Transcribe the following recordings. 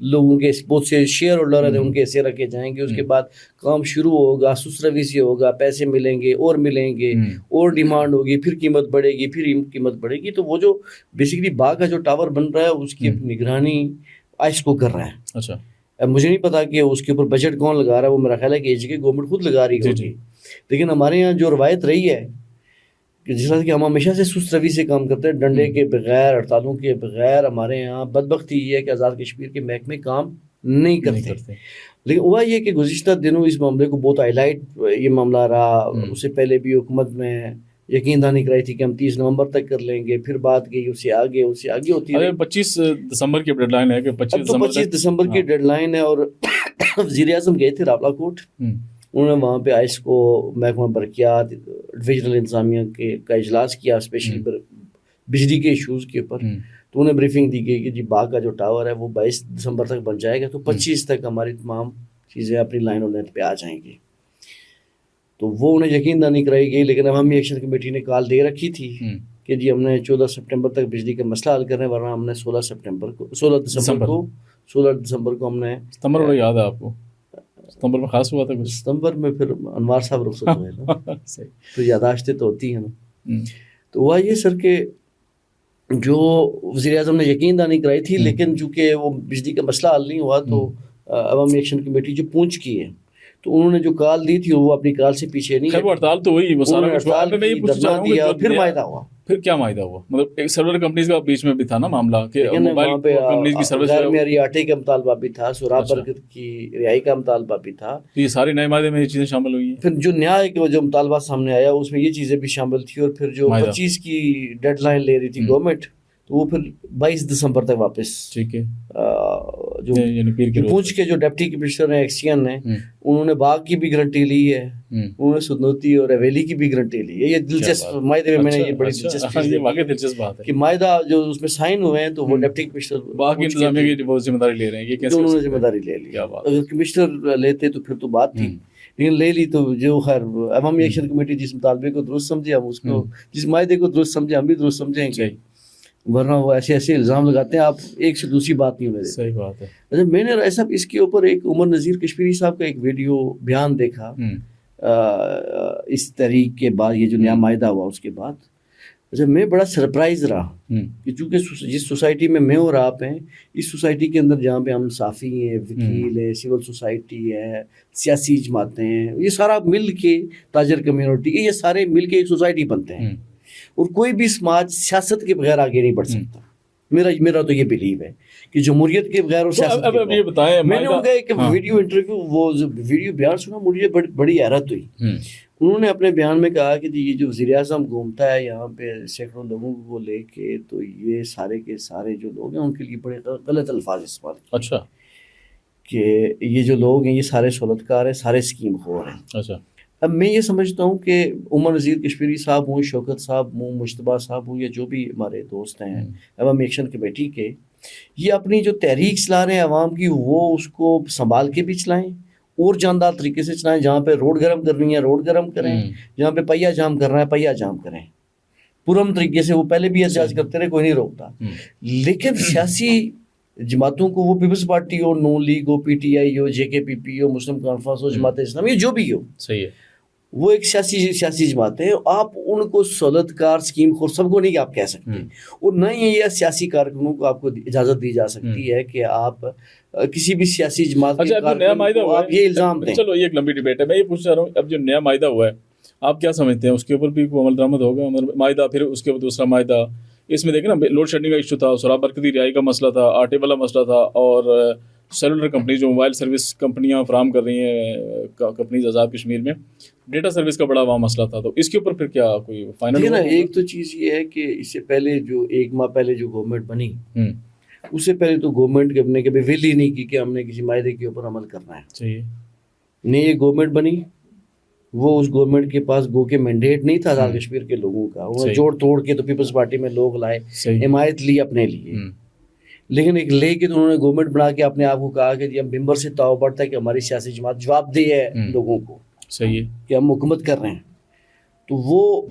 لوگوں کے بہت سے شیئر ہولڈر ہیں ان کے حصے رکھے جائیں گے. اس کے بعد کام شروع ہوگا, سست روی سے ہوگا, پیسے ملیں گے اور ڈیمانڈ ہوگی, پھر قیمت بڑھے گی, پھر قیمت بڑھے گی. تو وہ جو بیسیکلی باغ کا جو ٹاور بن رہا ہے اس کی نگرانی آئس کو کر رہا ہے. اچھا, مجھے نہیں پتا کہ اس کے اوپر بجٹ کون لگا رہا ہے, وہ میرا خیال ہے کہ ایج کے گورنمنٹ خود لگا رہی ہوگی. لیکن ہمارے یہاں جو روایت رہی ہے کہ جس طرح کہ ہم ہمیشہ سے سست روی سے کام کرتے ہیں, ڈنڈے کے بغیر, ہڑتالوں کے بغیر, ہمارے یہاں بدبختی یہ ہے کہ آزاد کشمیر کے محکمے کام نہیں کرتے. لیکن ہوا یہ کہ گزشتہ دنوں اس معاملے کو بہت ہائی لائٹ یہ معاملہ رہا. اس سے پہلے بھی حکومت میں یقین دہانی کرائی تھی کہ ہم 30 نومبر تک کر لیں گے, پھر بات گئی اس سے آگے ہوتی ہے. 25 دسمبر کی ڈیڈ لائن ہے کہ 25 دسمبر کی ڈیڈ لائن ہے. اور وزیر اعظم گئے تھے راولا کوٹ, انہوں نے وہاں پہ آئس کو محکمہ برقیات ڈویژنل انتظامیہ کا اجلاس کیا اسپیشلی بجلی کے ایشوز کے اوپر. تو انہیں بریفنگ دی گئی کہ جی باغ کا جو ٹاور ہے وہ 22 دسمبر تک بن جائے گا, تو 25 تک ہماری تمام چیزیں اپنی لائن اور لینتھ پہ آ جائیں گی. تو وہ انہیں یقین دہانی کرائی گئی. لیکن عوامی ایکشن کمیٹی نے کال دے رکھی تھی کہ جی ہم نے 14 سپٹمبر تک بجلی کا مسئلہ حل کرنا ہے, ورنہ ہم نے 16 دسمبر کو ہم نے ستمبر میں یاد ہے آپ کو, ستمبر میں خاص ہوا تھا کچھ. ستمبر میں پھر انوار صاحب رخصت ہوئے نا, تو یاداشتیں تو ہوتی ہیں نا. تو ہوا یہ سر کہ جو وزیر اعظم نے یقین دہانی کرائی تھی, لیکن چونکہ وہ بجلی کا مسئلہ حل نہیں ہوا, تو عوامی ایکشن کمیٹی جو پونچھ کی ہے, تو انہوں نے جو کال دی تھی وہ اپنی کال سے پیچھے نہیں. وہ ہڑتال تو ہوئی, وہ سارا پھر معاہدہ ہوا. پھر کیا معاہدہ ہوا؟ مطلب ایک سرور کمپنیز کا بیچ میں بھی تھا نا معاملہ کہ موبائل کمپنیز کی سروس غیر معیاری آٹے کا مطالبہ بھی تھا, سوراب برکت کی رہائی کا مطالبہ بھی تھا. یہ سارے نئے معاہدے میں یہ چیزیں شامل ہوئی ہیں. پھر جو نیا جو مطالبہ سامنے آیا اس میں یہ چیزیں بھی شامل تھی. اور پھر جو 25 کی ڈیڈ لائن لے رہی تھی گورنمنٹ, تو وہ پھر 22 دسمبر تک واپس. ٹھیک ہے. جو پونچھ کے جو ڈپٹی کمشنر ہیں ایکسین ہیں, انہوں نے باغ کی بھی گارنٹی لی ہے, انہوں نے سدنوتی اور حویلی کی بھی گارنٹی لی ہے. یہ دلچسپ معاہدے میں نے یہ بڑی دلچسپ بات ہے کہ معاہدہ جو اس میں سائن ہوئے ہیں تو وہ ڈپٹی کمشنر باغ کی انتظامیہ کی ذمہ داری لے رہے ہیں. یہ کیسے انہوں نے ذمہ داری لے لی. اگر کمشنر لیتے تو پھر تو بات تھی, لیکن لے لی. تو جو خیر عوامی ایکشن کمیٹی جس مطالبے کو درست سمجھے, ہم اس کو جس معاہدے کو درست سمجھے ہم بھی درست سمجھیں گے, ورنہ وہ ایسے الزام لگاتے ہیں, آپ ایک سے دوسری بات نہیں ہونے دیتے. صحیح بات ہے. اچھا, میں نے رائے صاحب اس کے اوپر ایک عمر نذیر کشمیری صاحب کا ایک ویڈیو بیان دیکھا اس تحریک کے بعد, یہ جو نیا معاہدہ ہوا اس کے بعد. اچھا, میں بڑا سرپرائز رہا کہ چونکہ جس سوسائٹی میں اور آپ ہیں, اس سوسائٹی کے اندر جہاں پہ ہم صحافی ہیں, وکیل ہیں, سول سوسائٹی ہے, سیاسی جماعتیں ہیں, یہ سارا مل کے, تاجر کمیونٹی, یہ سارے مل کے ایک سوسائٹی بنتے ہیں. اور کوئی بھی سماج سیاست کے بغیر آگے نہیں بڑھ سکتا. میرا تو یہ بلیو ہے کہ جمہوریت کے بغیر اور سیاست کے بغیر. میں نے ان کا ایک ویڈیو انٹرویو, وہ ویڈیو بیان سنا, مجھے بڑی حیرت ہوئی. انہوں نے اپنے بیان میں کہا کہ یہ جو وزیر اعظم گھومتا ہے یہاں پہ سینکڑوں لوگوں کو لے کے, تو یہ سارے کے سارے جو لوگ ہیں ان کے لیے بڑے غلط الفاظ استعمال کیے. اچھا, کہ یہ جو لوگ ہیں یہ سارے سہولت کار ہیں, سارے اسکیم خور ہیں. اچھا, اب میں یہ سمجھتا ہوں کہ عمر نذیر کشمیری صاحب ہوں, شوکت صاحب ہوں, مجتبیٰ صاحب ہوں, یا جو بھی ہمارے دوست ہیں عوامی ایکشن کمیٹی کے, یہ اپنی جو تحریک چلا رہے ہیں عوام کی, وہ اس کو سنبھال کے بھی چلائیں اور جاندار طریقے سے چلائیں. جہاں پہ روڈ گرم کرنی ہے روڈ گرم کریں, جہاں پہ پہیا جام کرنا ہے پہیا جام کریں پرم طریقے سے. وہ پہلے بھی احتجاج کرتے رہے, کوئی نہیں روکتا. لیکن سیاسی جماعتوں کو, وہ پیپلز پارٹی ہو, نون لیگ ہو, پی ٹی آئی ہو, جے کے پی پی ہو, مسلم کانفرنس ہو, جماعت اسلامی, جو بھی ہو, صحیح ہے, وہ ایک سیاسی جماعتیں ہیں. آپ ان کو سہولت کار, اسکیم خور, سب کو نہیں آپ کہہ سکتے. اور نہ ہی یہ سیاسی کارکنوں کو آپ کو اجازت دی جا سکتی ہے کہ آپ کسی بھی سیاسی جماعت کے کارکن کو آپ یہ الزام دیں. چلو یہ ایک لمبی ڈبیٹ ہے. میں یہ پوچھ رہا ہوں, اب جو نیا معاہدہ ہوا ہے آپ کیا سمجھتے ہیں, اس کے اوپر بھی کوئی عمل درآمد ہوگا معاہدہ؟ پھر اس کے اوپر دوسرا معاہدہ, اس میں دیکھیں نا لوڈ شیڈنگ کا ایشو تھا, سوراب برکتی رہائی کا مسئلہ تھا, آٹے والا مسئلہ تھا, اور سیلولر کمپنی جو موبائل سروس کمپنیاں فراہم کر رہی ہیں کمپنیز آزاد کشمیر میں, ڈیٹا سروس کا بڑا وہاں مسئلہ تھا. تو اس کے اوپر پھر کیا کوئی فائنل؟ ایک تو چیز یہ ہے کہ اس سے پہلے جو 1 ماہ پہلے جو گورنمنٹ بنی, اس سے پہلے تو گورنمنٹ نے کبھی ویل ہی نہیں کی کہ ہم نے کسی معاہدے کے اوپر عمل کرنا ہے. صحیح. نہیں, یہ گورنمنٹ بنی, وہ اس گورنمنٹ کے پاس گو کے مینڈیٹ نہیں تھا آزاد کشمیر کے لوگوں کا. انہوں نے جوڑ توڑ کے تو پیپلز پارٹی میں لوگ لائے, حمایت لی اپنے لیے, لیکن ایک لے کے تو انہوں نے گورنمنٹ بنا کے اپنے آپ کو کہا کہ جی ہم ممبر سے تعاون بڑھتا ہے کہ ہماری سیاسی جماعت جواب دہ ہے لوگوں کو. صحیح ہے کہ ہم حکومت کر رہے ہیں. تو وہ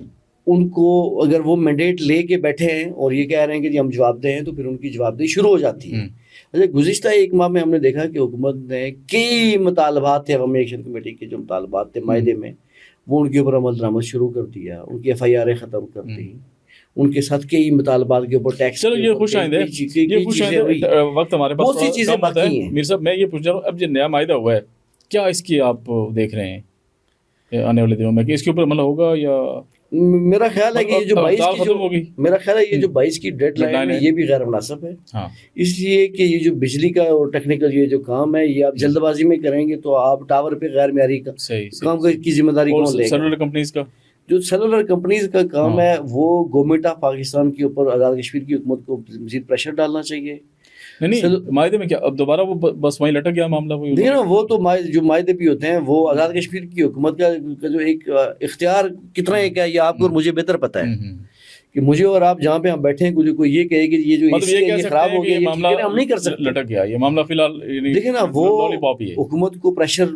ان کو اگر وہ مینڈیٹ لے کے بیٹھے ہیں اور یہ کہہ رہے ہیں کہ جی ہم جواب دہ ہیں, تو پھر ان کی جواب دہی شروع ہو جاتی ہے. اچھا گزشتہ ایک ماہ میں ہم نے دیکھا کہ حکومت نے کئی مطالبات تھے عوامی ایکشن کمیٹی کے جو مطالبات تھے معاہدے میں وہ ان کے اوپر عمل درآمد شروع کر دیا, ان کی FIR ختم کر دی, ان کے ساتھ کئی مطالبات کے اوپر ٹیکس. چلو یہ خوش آئندہ وقت ہمارے پاس بہت سی چیزیں باقی ہیں. میر صاحب میں یہ پوچھ رہا ہوں, اب جو نیا معاہدہ ہوا ہے کیا اس کی آپ دیکھ رہے ہیں آنے والے دنوں میں کہ اس کے اوپر عمل ہوگا یا میرا خیال ہے کہ یہ جو 22 کی ڈیڈ لائن ہے یہ بھی غیر مناسب ہے, اس لیے کہ یہ جو بجلی کا اور ٹیکنیکل یہ جو کام ہے یہ آپ جلد بازی میں کریں گے تو آپ ٹاور پہ غیر معیاری کام کی ذمہ داری کون لے گا. سیلولر کمپنیز کا جو سیلولر کمپنیز کا کام ہے وہ گورنمنٹ آف پاکستان کے اوپر آزاد کشمیر کی حکومت کو مزید پریشر ڈالنا چاہیے. نہیں معاہدے میں کیا اب دوبارہ وہ بس وہیں لٹک گیا معاملہ. دیکھیں نا وہ تو جو معاہدے بھی ہوتے ہیں وہ آزاد کشمیر کی حکومت کا جو ایک اختیار کتنا ایک ہے یہ آپ کو اور مجھے بہتر پتہ ہے کہ مجھے اور آپ جہاں پہ ہم بیٹھے ہیں کوئی یہ کہے کہ یہ جو یہ خراب ہو گیا یہ ہم نہیں کر سکتے, لٹک گیا یہ معاملہ فی الحال. دیکھیں نا وہ حکومت کو پریشر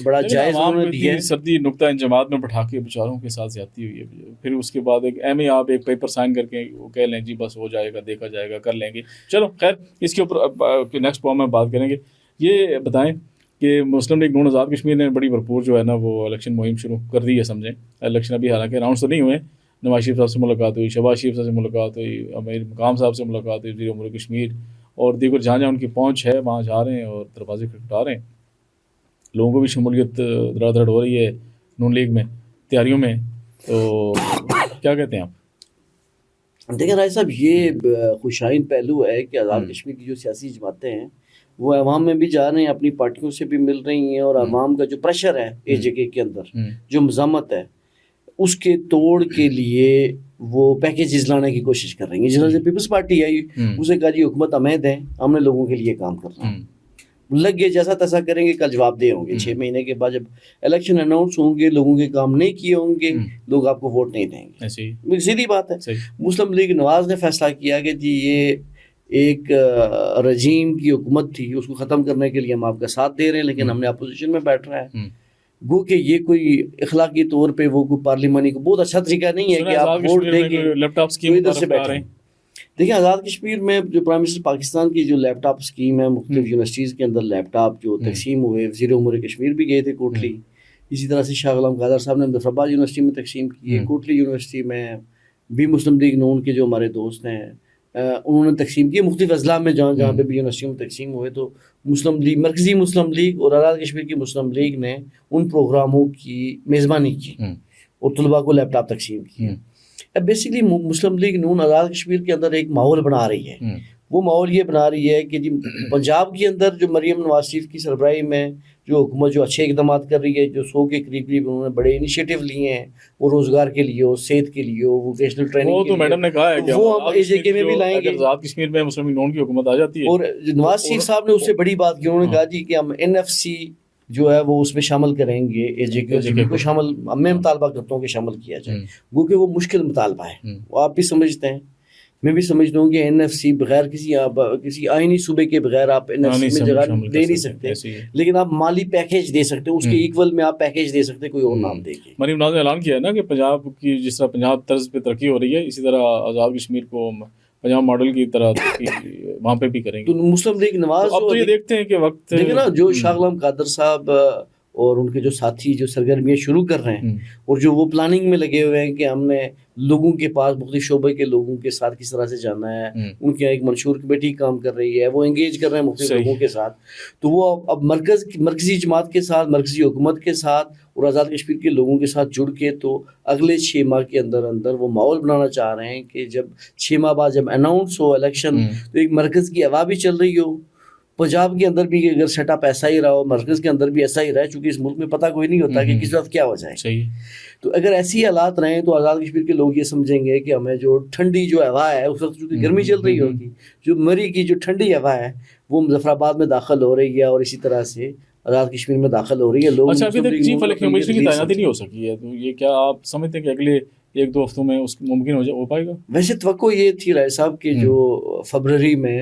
بڑا جائز انہوں نے دیا ہے. سردی نقطہ انجماد میں بٹھا کے بیچاروں کے ساتھ زیادتی ہوئی ہے, پھر اس کے بعد ایک آپ ایک پیپر سائن کر کے وہ کہہ لیں جی بس ہو جائے گا, دیکھا جائے گا, کر لیں گے. چلو خیر اس کے اوپر نیکسٹ پروگرام میں بات کریں گے. یہ بتائیں کہ مسلم لیگ نون آزاد کشمیر نے بڑی بھرپور جو ہے نا وہ الیکشن مہم شروع کر دی ہے. سمجھیں الیکشن ابھی حالانکہ راؤنڈس تو نہیں ہوئے, نواز شریف صاحب سے ملاقات ہوئی, شہباز شریف صاحب سے ملاقات ہوئی, امیر مقام صاحب سے ملاقات ہوئی, وزیر امور کشمیر اور دیگر جہاں جہاں ان کی پہنچ ہے وہاں جا رہے ہیں اور دروازے کھٹکھٹا رہے ہیں. لوگوں کو بھی شمولیت دھڑا دھڑ ہو رہی ہے نون لیگ میں تیاریوں میں, تو کیا کہتے ہیں آپ؟ دیکھیں رائے صاحب یہ خوشائن پہلو ہے کہ آزاد کشمیر کی جو سیاسی جماعتیں ہیں وہ عوام میں بھی جا رہے ہیں, اپنی پارٹیوں سے بھی مل رہی ہیں, اور عوام کا جو پریشر ہے AJK کے اندر جو مزاحمت ہے اس کے توڑ کے لیے وہ پیکیجز لانے کی کوشش کر رہی ہیں. جس طرح سے پیپلز پارٹی ہے اسے کہا جی حکومت امید ہے ہم نے لوگوں کے لیے کام کرنا ہے, لگ گئے جیسا تیسا کریں گے کل جواب دہ ہوں گے. 6 مہینے کے بعد جب الیکشن اناؤنس ہوں گے لوگوں کے کام نہیں کیے ہوں گے لوگ آپ کو ووٹ نہیں دیں گے. سیدھی بات ہے. مسلم لیگ نواز نے فیصلہ کیا کہ جی یہ ایک رجیم کی حکومت تھی, اس کو ختم کرنے کے لیے ہم آپ کا ساتھ دے رہے ہیں, لیکن ہم نے اپوزیشن میں بیٹھ رہا ہے. گو کہ یہ کوئی اخلاقی طور پہ وہ کوئی پارلیمانی کو بہت اچھا طریقہ نہیں ہے کہ آپ ووٹ دیں گے ادھر سے بیٹھیں. دیکھیں آزاد کشمیر میں جو پرائم منسٹر پاکستان کی جو لیپ ٹاپ اسکیم ہے, مختلف یونیورسٹیز کے اندر لیپ ٹاپ جو تقسیم ہوئے, وزیر امور کشمیر بھی گئے تھے کوٹلی, اسی طرح سے شاہ غلام قادر صاحب نے مظفرآباد یونیورسٹی میں تقسیم کی ہے, کوٹلی یونیورسٹی میں بھی مسلم لیگ نون کے جو ہمارے دوست ہیں انہوں نے تقسیم کی, مختلف اضلاع میں جہاں پہ بھی یونیورسٹیوں میں تقسیم ہوئے. تو مسلم لیگ مرکزی مسلم لیگ اور آزاد کشمیر کی مسلم لیگ نے ان پروگراموں کی میزبانی کی اور طلباء کو لیپ ٹاپ تقسیم کی. اب بیسیکلی مسلم لیگ نون آزاد کشمیر کے اندر ایک ماحول بنا رہی ہے. وہ ماحول یہ بنا رہی ہے کہ جی پنجاب کے اندر جو مریم نواز شریف کی سربراہی میں جو حکومت جو اچھے اقدامات کر رہی ہے, جو 100 کے قریب انہوں نے بڑے انیشیٹو لیے ہیں, وہ روزگار کے لیے ہو, صحت کے لیے ہو, ووکیشنل ٹریننگ, وہ تو میڈم نے کہا ہے کہ وہ ہم AJK میں بھی لائیں گے. آزاد کشمیر میں مسلم لیگ نون کی حکومت آ جاتی ہے, اور نواز شریف صاحب نے اس سے بڑی بات کی, انہوں نے کہا جی کہ ہم NFC جو ہے وہ اس میں شامل کریں گے, AJK کو شامل, میں مطالبہ کرتا ہوں کہ شامل کیا جائے. وہ کہ وہ مشکل مطالبہ ہے, وہ آپ بھی سمجھتے ہیں, میں بھی سمجھتا ہوں کہ NFC بغیر کسی آئینی صوبے کے بغیر آپ NFC میں جگہ دے نہیں سکتے, لیکن آپ مالی پیکیج دے سکتے, اس کے ایکول میں آپ پیکیج دے سکتے, کوئی اور نام دے کے. مریم نواز نے اعلان کیا ہے نا کہ پنجاب کی جس طرح پنجاب طرز پہ ترقی ہو رہی ہے اسی طرح آزاد کشمیر کو پنجاب ماڈل کی طرح وہاں پہ بھی کریں گے. تو مسلم لیگ نواز اب تو یہ دیکھتے ہیں کہ وقت دیکھیں نا جو شاہ غلام قادر صاحب اور ان کے جو ساتھی جو سرگرمیاں شروع کر رہے ہیں اور جو وہ پلاننگ میں لگے ہوئے ہیں کہ ہم نے لوگوں کے پاس مختلف شعبے کے لوگوں کے ساتھ کس طرح سے جانا ہے, ان کے ایک منشور کمیٹی کام کر رہی ہے, وہ انگیج کر رہے ہیں مختلف لوگوں کے ساتھ. تو وہ اب مرکزی جماعت کے ساتھ, مرکزی حکومت کے ساتھ اور آزاد کشمیر کے لوگوں کے ساتھ جڑ کے تو اگلے 6 ماہ کے اندر وہ ماحول بنانا چاہ رہے ہیں کہ جب 6 ماہ بعد جب اناؤنس ہو الیکشن تو ایک مرکز کی ہوا بھی چل رہی ہو. پنجاب کے اندر بھی اگر سیٹ اپ ایسا ہی رہا ہو, مرکز کے اندر بھی ایسا ہی رہا ہے, چونکہ اس ملک میں پتہ کوئی نہیں ہوتا کہ کس وقت کیا ہو جائے. تو اگر ایسی حالات رہیں تو آزاد کشمیر کے لوگ یہ سمجھیں گے کہ ہمیں جو ٹھنڈی جو ہوا ہے اس وقت چونکہ گرمی چل رہی ہوگی, جو مری کی جو ٹھنڈی ہوا ہے وہ مظفرآباد میں داخل ہو رہی ہے اور اسی طرح سے آزاد کشمیر میں داخل ہو رہی ہے. لوگ اچھا ابھی تک چیف الیکشن کمیشن کی تعیناتی نہیں ہو سکی ہے, تو یہ کیا آپ سمجھتے ہیں کہ اگلے 1-2 ہفتوں میں اس ممکن ہو پائے گا؟ ویسے توقع یہ تھی رائے صاحب کہ جو فروری میں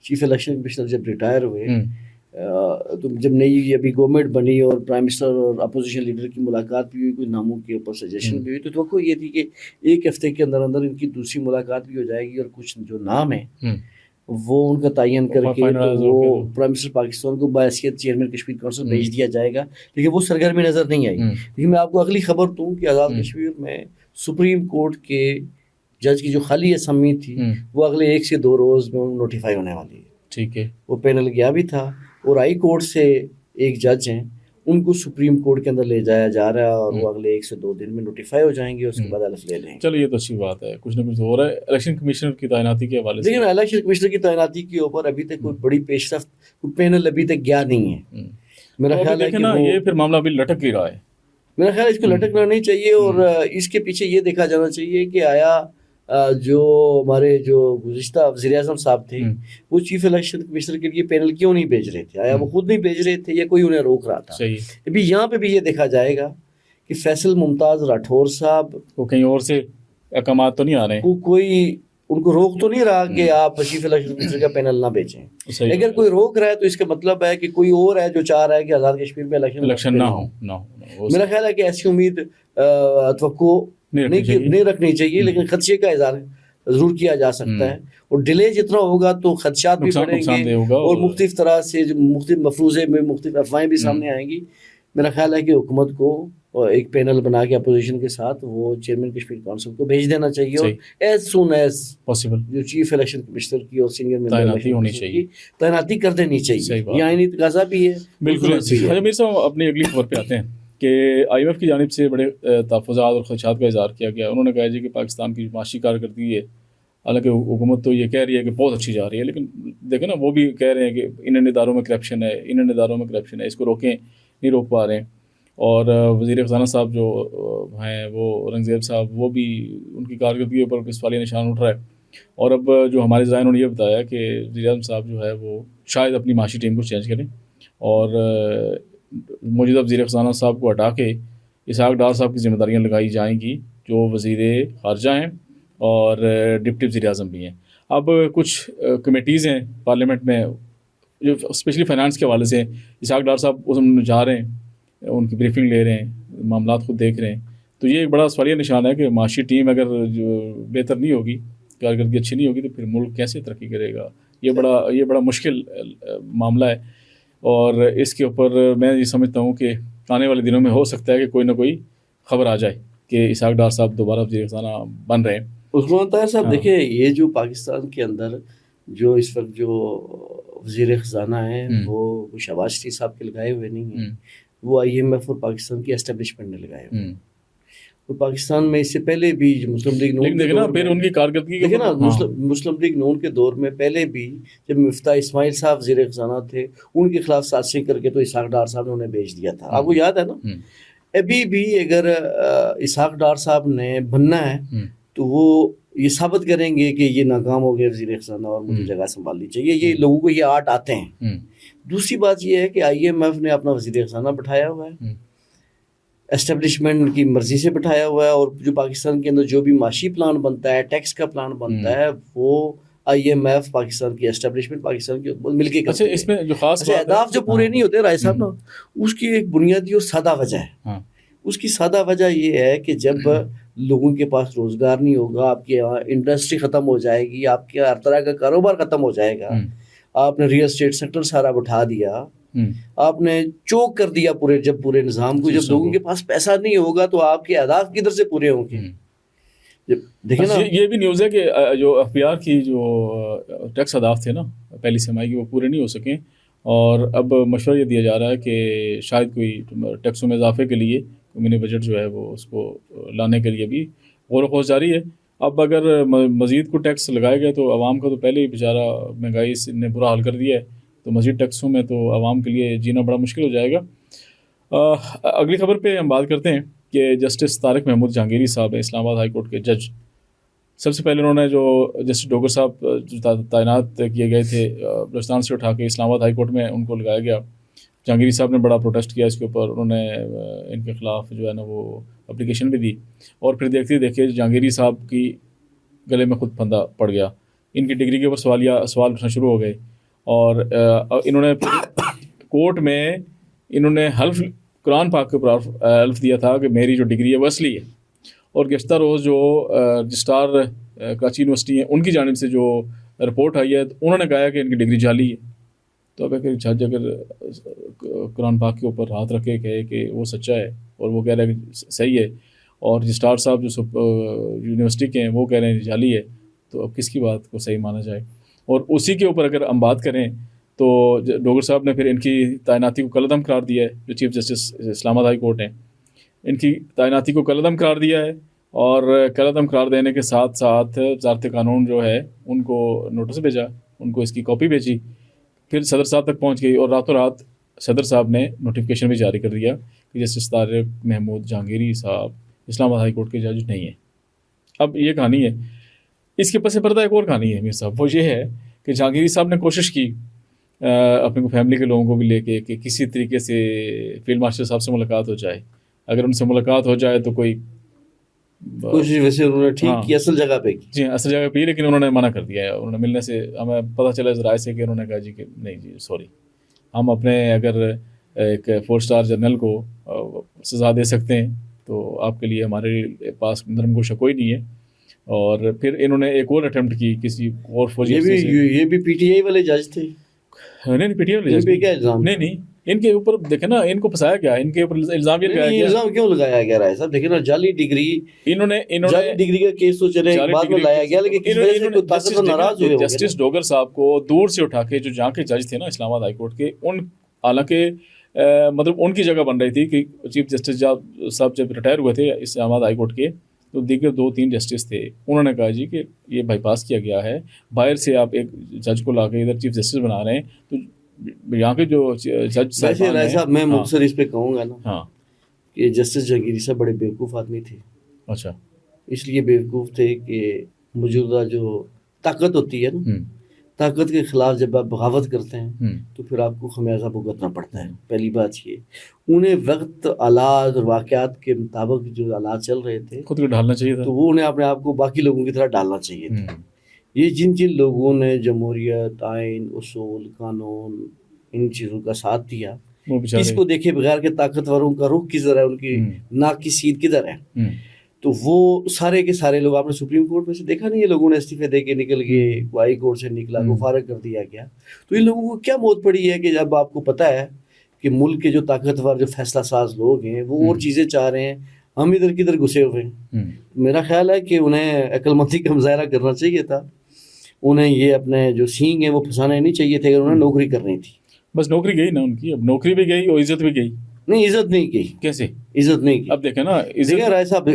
چیف الیکشن کمشنر جب ریٹائر ہوئے تو جب نئی ابھی گورنمنٹ بنی اور پرائم منسٹر اور اپوزیشن لیڈر کی ملاقات بھی ہوئی, کوئی ناموں کے اوپر سجیشن بھی ہوئی, تو توقع یہ تھی کہ 1 ہفتے کے اندر ان کی دوسری ملاقات بھی ہو جائے گی اور کچھ جو نام ہیں وہ ان کا تعین کر کے finalize تو ہو کے وہ پرائم منسٹر پاکستان کو بحیثیت چیئرمین کشمیر کونسل بھیج دیا جائے گا، لیکن وہ سرگرمی نظر نہیں آئی. لیکن میں آپ کو اگلی خبر دوں کہ آزاد کشمیر میں سپریم کورٹ کے جج کی جو خالی اسامی تھی وہ اگلے 1 سے 2 روز میں نوٹیفائی ہونے والی ہے. ٹھیک ہے. وہ پینل گیا بھی تھا اور ہائی کورٹ سے ایک جج ہیں ان کو سپریم کورٹ کے اندر لے جایا جا رہا ہے اور وہ اگلے 1 سے 2 دن میں نوٹیفائی ہو جائیں گے، اس کے بعد حلف لے لیں گے. چلو یہ تو اچھی بات ہے، کچھ نہ کچھ ہو رہا ہے. الیکشن کمیشنر کی تعیناتی کے حوالے سے لیکن الیکشن کمشنر کی تعیناتی کے اوپر ابھی تک کوئی بڑی پیش رفت، کوئی پینل ابھی تک گیا نہیں ہے. میرا خیال ہے کہ یہ پھر معاملہ ابھی لٹک ہی رہا ہے. میرا خیال ہے اس کو لٹکنا نہیں چاہیے اور اس کے پیچھے یہ دیکھا جانا چاہیے کہ آیا جو ہمارے جو گزشتہ وزیر اعظم صاحب تھے وہ چیف الیکشن کمشنر کے لیے پینل کیوں نہیں بھیج رہے تھے؟ آیا وہ خود نہیں بھیج رہے تھے یا کوئی انہیں روک رہا تھا؟ ابھی یہاں پہ بھی یہ دیکھا جائے گا کہ فیصل ممتاز راٹھور صاحب کو کہیں اور سے احکامات تو نہیں آ رہے ہیں، کوئی ان کو روک تو نہیں رہا کہ آپ چیف الیکشن کمشنر کا پینل نہ بھیجیں. اگر کوئی روک رہا ہے تو اس کا مطلب ہے کہ کوئی اور ہے جو چاہ رہا ہے کہ آزاد کشمیر میں الیکشن نہ ہو. میرا خیال ہے کہ ایسی امید توقع نہیں رکھنی چاہیے، لیکن خدشے کا اظہار ضرور کیا جا سکتا ہے. اور ڈیلے جتنا ہوگا تو خدشات بھی بڑھیں گے اور مختلف طرح سے جو مختلف مفروضے میں مختلف افواہیں بھی سامنے آئیں گی. میرا خیال ہے کہ حکومت کو ایک پینل بنا کے اپوزیشن کے ساتھ وہ چیئرمین کشمیر کونسل کو بھیج دینا چاہیے اور ایز سون ایز پاسبل جو چیف الیکشن کمشنر کی اور سینئر ممبر تعیناتی کر دینی چاہیے. یہ آئینی تقاضا بھی ہے. بالکل. اچھا میر صاحب اپنی اگلی خبر پہ آتے ہیں کہ آئی ایم ایف کی جانب سے بڑے تحفظات اور خدشات کا اظہار کیا گیا. انہوں نے کہا جی کہ پاکستان کی معاشی کارکردگی ہے، حالانکہ حکومت تو یہ کہہ رہی ہے کہ بہت اچھی جا رہی ہے، لیکن دیکھیں نا وہ بھی کہہ رہے ہیں کہ ان اداروں میں کرپشن ہے، ان اداروں میں کرپشن ہے، اس کو روکیں، نہیں روک پا رہے ہیں. اور وزیر خزانہ صاحب جو ہیں وہ اورنگزیب صاحب، وہ بھی ان کی کارکردگی پر سوالیہ نشان اٹھ رہا ہے. اور اب جو ہمارے ذرائع نے یہ بتایا کہ وزیر اعظم صاحب جو ہے وہ شاید اپنی معاشی ٹیم کو چینج کریں اور موجودہ وزیر خزانہ صاحب کو ہٹا کے اسحاق ڈار صاحب کی ذمہ داریاں لگائی جائیں گی جو وزیر خارجہ ہیں اور ڈپٹی وزیر اعظم بھی ہیں. اب کچھ کمیٹیز ہیں پارلیمنٹ میں جو اسپیشلی فائنانس کے حوالے سے اسحاق ڈار صاحب اس جا رہے ہیں، ان کی بریفنگ لے رہے ہیں، معاملات خود دیکھ رہے ہیں. تو یہ ایک بڑا سوالیہ نشان ہے کہ معاشی ٹیم اگر جو بہتر نہیں ہوگی، کارکردگی اچھی نہیں ہوگی تو پھر ملک کیسے ترقی کرے گا؟ یہ بڑا مشکل معاملہ ہے. اور اس کے اوپر میں یہ سمجھتا ہوں کہ آنے والے دنوں میں ہو سکتا ہے کہ کوئی نہ کوئی خبر آ جائے کہ اسحاق ڈار صاحب دوبارہ وزیر خزانہ بن رہے ہیں. عثمان طاہر صاحب دیکھیں، یہ جو پاکستان کے اندر جو اس وقت جو وزیر خزانہ ہیں وہ شہباز شریف صاحب کے لگائے ہوئے نہیں ہیں، وہ آئی ایم ایف اور پاکستان کی اسٹیبلشمنٹ نے لگائے ہوئے ہیں. اور پاکستان میں اس سے پہلے بھی مسلم لیگ نون کے دور میں، ان کی کارکردگی دیکھیں نا، مسلم لیگ نون کے دور میں پہلے بھی جب مفتاح اسماعیل صاحب وزیر خزانہ تھے، ان کے خلاف سازشیں کر کے تو اسحاق ڈار صاحب نے انہیں بھیج دیا تھا. آپ کو یاد ہے نا؟ ابھی بھی اگر اسحاق ڈار صاحب نے بننا ہے تو وہ یہ ثابت کریں گے کہ یہ ناکام ہو گئے وزیر خزانہ اور مجھے جگہ سنبھالنی چاہیے. یہ لوگوں کو یہ آرٹ آتے ہیں. دوسری بات یہ ہے کہ آئی ایم ایف نے اپنا وزیر خزانہ بٹھایا ہوا ہے، اسٹیبلشمنٹ کی مرضی سے بٹھایا ہوا ہے، اور جو پاکستان کے اندر جو بھی معاشی پلان بنتا ہے، ٹیکس کا پلان بنتا ہے، وہ آئی ایم ایف پاکستان کی اسٹیبلشمنٹ پاکستان کی مل کے کرتے ہیں. اس میں جو خاص اہداف جو پورے نہیں ہوتے رائے صاحب نا، اس کی ایک بنیادی اور سادہ وجہ ہے. اس کی سادہ وجہ یہ ہے کہ جب لوگوں کے پاس روزگار نہیں ہوگا، آپ کی انڈسٹری ختم ہو جائے گی، آپ کے ہر طرح کا کاروبار ختم ہو جائے گا. آپ نے ریئل اسٹیٹ سیکٹر سارا بٹھا دیا، آپ نے چوک کر دیا پورے نظام کو. جب لوگوں کے پاس پیسہ نہیں ہوگا تو آپ کے اہداف کدھر سے پورے ہوں گے؟ دیکھیں نا، یہ بھی نیوز ہے کہ جو ایف پی آر کی جو ٹیکس اہداف تھے نا پہلی سرمائی کی، وہ پورے نہیں ہو سکیں. اور اب مشورہ یہ دیا جا رہا ہے کہ شاید کوئی ٹیکسوں میں اضافے کے لیے منی بجٹ جو ہے وہ اس کو لانے کے لیے بھی غور و خوض جاری ہے. اب اگر مزید کو ٹیکس لگائے گئے تو عوام کا تو پہلے ہی بیچارہ مہنگائی نے برا حال کر دیا ہے، تو مزید ٹیکسوں میں تو عوام کے لیے جینا بڑا مشکل ہو جائے گا. اگلی خبر پہ ہم بات کرتے ہیں کہ جسٹس طارق محمود جہانگیری صاحب ہیں، اسلام آباد ہائی کورٹ کے جج. سب سے پہلے انہوں نے جو جسٹس ڈوگر صاحب جو تعینات کیے گئے تھے بلوچستان سے اٹھا کے اسلام آباد ہائی کورٹ میں ان کو لگایا گیا. جہانگیری صاحب نے بڑا پروٹیسٹ کیا اس کے اوپر، انہوں نے ان کے خلاف جو ہے نا وہ اپلیکیشن بھی دی. اور پھر دیکھتے جہانگیری صاحب کی گلے میں خود پھندا پڑ گیا. ان کی ڈگری کے اوپر سوال اٹھنا شروع ہو گئے. اور انہوں نے کورٹ میں حلف قرآن پاک کے اوپر حلف دیا تھا کہ میری جو ڈگری ہے وہ اصلی ہے. اور گزشتہ روز جو رجسٹرار کراچی یونیورسٹی ہیں ان کی جانب سے جو رپورٹ آئی ہے تو انہوں نے کہا کہ ان کی ڈگری جعلی ہے. تو اب اگر جج اگر قرآن پاک کے اوپر ہاتھ رکھے کہے کہ وہ سچا ہے اور وہ کہہ رہا ہے کہ صحیح ہے، اور رجسٹرار صاحب جو یونیورسٹی کے ہیں وہ کہہ رہے ہیں جعلی ہے، تو اب کس کی بات کو صحیح مانا جائے؟ اور اسی کے اوپر اگر ہم بات کریں تو ڈوگر صاحب نے پھر ان کی تعیناتی کو کالعدم قرار دیا ہے. جو چیف جسٹس اسلام آباد ہائی کورٹ ہیں ان کی تعیناتی کو کالعدم قرار دیا ہے، اور کالعدم قرار دینے کے ساتھ ساتھ وزارت قانون جو ہے ان کو نوٹس بھیجا، ان کو اس کی کاپی بھیجی، پھر صدر صاحب تک پہنچ گئی، اور راتوں رات صدر صاحب نے نوٹیفیکیشن بھی جاری کر دیا کہ جسٹس طارق محمود جہانگیری صاحب اسلام آباد ہائی کورٹ کے جج نہیں ہیں. اب یہ کہانی ہے. اس کے پس پردہ ایک اور کہانی ہے میر صاحب، وہ یہ ہے کہ جہانگیری صاحب نے کوشش کی اپنے فیملی کے لوگوں کو بھی لے کے کہ کسی طریقے سے فیلڈ مارشل صاحب سے ملاقات ہو جائے. اگر ان سے ملاقات ہو جائے تو کوئی کوشش ویسے انہوں نے ٹھیک کی، اصل جگہ پہ کی. جی اصل جگہ پہ، لیکن انہوں نے منع کر دیا ہے. انہوں نے ملنے سے ہمیں پتہ چلا ذرائع سے کہ انہوں نے کہا جی کہ نہیں جی سوری، ہم اپنے اگر ایک 4 اسٹار جنرل کو سزا دے سکتے ہیں تو آپ کے لیے ہمارے پاس نرم گوشہ کوئی نہیں ہے. اور پھر انہوں نے ایک اور اٹیمپٹ کی کسی اور فوجی یہ بھی پی ٹی آئی والے جج تھے. نہیں پی ٹی آئی والے کیا الزام؟ نہیں ان کے اوپر دیکھیں نا، ان کو پھنسایا گیا، ان کے اوپر الزام یہ لگایا گیا. الزام کیوں لگایا گیا رائے صاحب؟ دیکھیں نا، جعلی ڈگری، انہوں نے جعلی ڈگری کا کیس تو چلے بعد میں لایا گیا، لیکن کس وجہ سے کوئی طاقتور ناراض ہوئے. جسٹس ڈوگر صاحب کو دور سے اٹھا کے، جو جہاں کے جج تھے نا اسلام آباد ہائی کورٹ کے، ان حالانکہ مطلب ان کی جگہ بن رہی تھی کہ چیف جسٹس صاحب جب ریٹائر ہوئے تھے اسلام آباد ہائی کورٹ کے، تو دیگر 2-3 جسٹس تھے، انہوں نے کہا جی کہ یہ بائی پاس کیا گیا ہے، باہر سے آپ ایک جج کو لا کے ادھر چیف جسٹس بنا رہے ہیں. تو یہاں کے جو جج صاحب میں مختصر اس پہ کہوں گا نا، ہاں، کہ جسٹس جہانگیری صاحب بڑے بیوقوف آدمی تھے. اچھا، اس لیے بیوقوف تھے کہ موجودہ جو طاقت ہوتی ہے نا، طاقت کے خلاف جب آپ بغاوت کرتے ہیں تو پھر آپ کو خمیازہ بھگتنا پڑتا ہے. پہلی بات یہ، انہیں وقت، آلات اور واقعات کے مطابق جو آلات چل رہے تھے خود کو ڈھالنا چاہیے تھا، تو وہ انہیں اپنے آپ کو باقی لوگوں کی طرح ڈالنا چاہیے تھا. یہ جن لوگوں نے جمہوریت، آئین، اصول، قانون، ان چیزوں کا ساتھ دیا، اس کو دیکھے بغیر کہ طاقتوروں کا رخ کدھر ہے، ان کی ناک کی سیدھ کدھر ہے، تو وہ سارے کے سارے لوگ، آپ نے سپریم کورٹ میں سے دیکھا نہیں، یہ لوگوں نے استعفے دے کے نکل گئے، ہائی کورٹ سے نکلا، وہ فارغ کر دیا گیا. تو ان لوگوں کو کیا موت پڑی ہے کہ جب آپ کو پتہ ہے کہ ملک کے جو طاقتور، جو فیصلہ ساز لوگ ہیں، وہ اور چیزیں چاہ رہے ہیں، ہم ادھر کدھر گھسے ہوئے ہیں. میرا خیال ہے کہ انہیں عقل مندی کا مظاہرہ کرنا چاہیے تھا. انہیں یہ اپنے جو سینگ ہیں وہ پھنسانے نہیں چاہیے تھے، اگر انہیں نوکری کرنی تھی. بس نوکری گئی نا ان کی، اب نوکری بھی گئی اور عزت بھی گئی. نہیں، عزت نہیں کی. کیسے عزت نہیں کی؟ اب دیکھیں نا، دیکھیں رائے صاحب،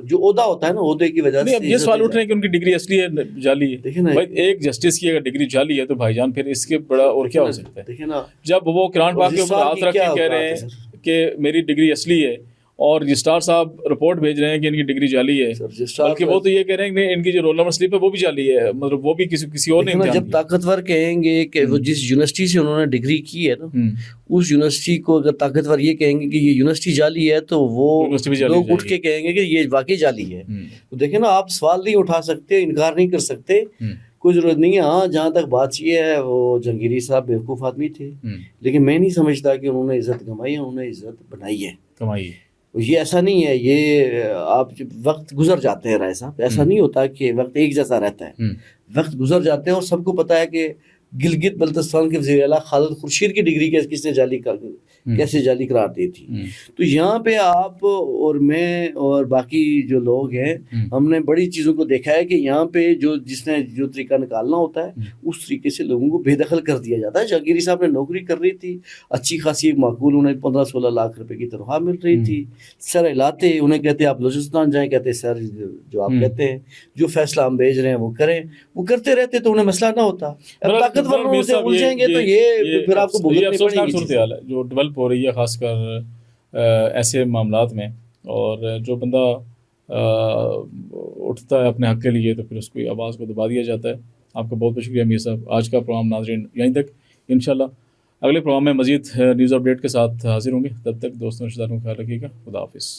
جو عہدہ ہوتا ہے نا، عہدے کی وجہ سے اب یہ سوال اٹھ رہے ہیں کہ ان کی ڈگری اصلی ہے جعلی ہے. دیکھیں نا، بھائی ایک جسٹس کی اگر ڈگری جعلی ہے تو بھائی جان پھر اس کے بڑا اور کیا ہو سکتا ہے؟ دیکھیں نا، جب وہ قرآن پاک کے اوپر ہاتھ رکھ کے کہہ رہے ہیں کہ میری ڈگری اصلی ہے، اور رجسٹرار صاحب رپورٹ بھیج رہے ہیں کہ ان کی ڈگری جعلی ہے، بلکہ وہ تو یہ کہہ رہے ہیں کہ ان کی جو رول نمبر سلپ ہے وہ بھی جعلی ہے، مطلب وہ بھی کسی اور نے. جب طاقتور کہیں گے کہ وہ جس یونیورسٹی سے انہوں نے ڈگری کی ہے نا، اس یونیورسٹی کو اگر طاقتور یہ کہیں گے کہ یہ یونیورسٹی جعلی ہے، تو وہ لوگ اٹھ کے کہیں گے کہ یہ واقعی جعلی ہے. تو دیکھیں نا، آپ سوال نہیں اٹھا سکتے، انکار نہیں کر سکتے، کوئی ضرورت نہیں ہے. ہاں، جہاں تک بات یہ ہے، وہ جہانگیری صاحب بیوقوف آدمی تھے، لیکن میں نہیں سمجھتا کہ انہوں نے عزت کمائی ہے، انہوں نے عزت بنائی ہے. یہ ایسا نہیں ہے، یہ آپ وقت گزر جاتے ہیں رائے صاحب، ایسا نہیں ہوتا کہ وقت ایک جیسا رہتا ہے. وقت گزر جاتے ہیں، اور سب کو پتہ ہے کہ گلگت بلتستان کے وزیر اعلیٰ خالد خورشید کی ڈگری کس نے کیسے جالی قرار دی تھی. تو یہاں پہ آپ اور میں اور باقی جو لوگ ہیں، ہم نے بڑی چیزوں کو دیکھا ہے کہ یہاں پہ جس نے جو طریقہ نکالنا ہوتا ہے، اس طریقے سے لوگوں کو بے دخل کر دیا جاتا ہے. جہانگیری صاحب نے نوکری کر رہی تھی، اچھی خاصی معقول، انہیں 15-16 لاکھ روپے کی تنخواہ مل رہی تھی. سر علاتے انہیں کہتے آپ بلوچستان جائیں، کہتے سر جو آپ کہتے ہیں، جو فیصلہ ہم بھیج رہے ہیں وہ کریں، وہ کرتے رہتے تو انہیں مسئلہ نہ ہوتا. اب طاقتور لوگوں سے الجھیں گے تو یہ پھر آپ کو بھگتنی پڑے گی. صورتحال ہے جو ڈیولپ ہو رہی ہے خاص کر ایسے معاملات میں، اور جو بندہ اٹھتا ہے اپنے حق کے لیے تو پھر اس کی آواز کو دبا دیا جاتا ہے. آپ کا بہت بہت شکریہ میر صاحب. آج کا پروگرام ناظرین یہیں تک، انشاءاللہ اگلے پروگرام میں مزید نیوز اپڈیٹ کے ساتھ حاضر ہوں گے. تب تک دوستوں رشتہ داروں کا خیال رکھیے گا. خدا حافظ.